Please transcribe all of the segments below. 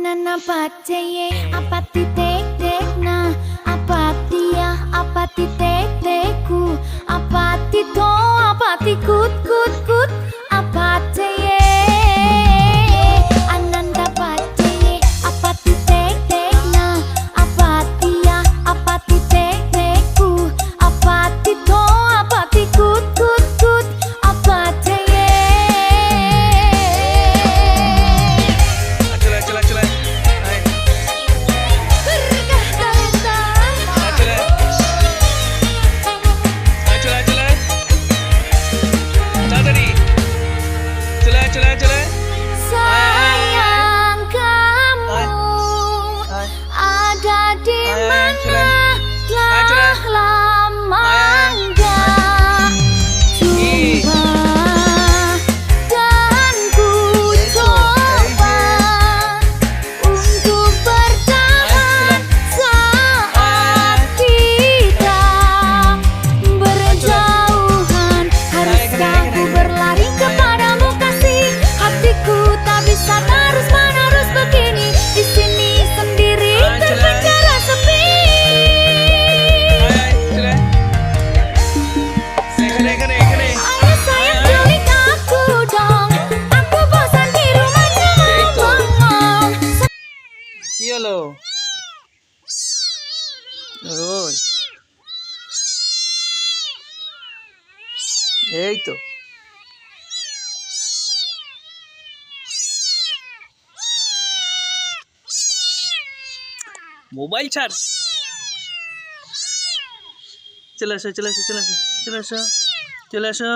Anana pacaye apati tek na apati ya apati teku apati to apati kut kut kut apati ananda pacaye apati tek na apati ya apati teku apati to apati kut kut kut apati sayang kamu ada di mana telah lama enggak jumpa dan ku coba untuk bertahan saat kita berjauhan. Haruskah ku berlari kepadamu kasih? Hatiku tak bisa terus-menerus begini di sini sendiri terpenjara sepi. Ayo sayang culik aku dong, aku bosan di rumah cuma bengong. Iya lo. Oi. এই তো মোবাইল ছাড়। চলে আসো চলে আসো চলে আসো চলে আসো চলে আসো।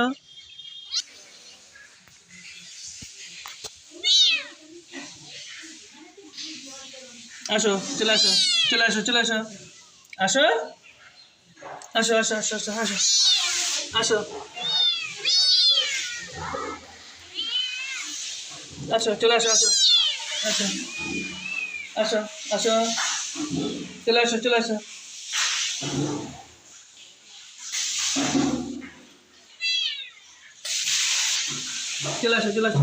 আসো চলে আসো চলে আসো চলে আসো আসো আসো আসো আসো আসো আসো আসো আসো চলে আসো আসো আসো আসো আসো চলে আসো চলে আসো চলে আসো চলে আসো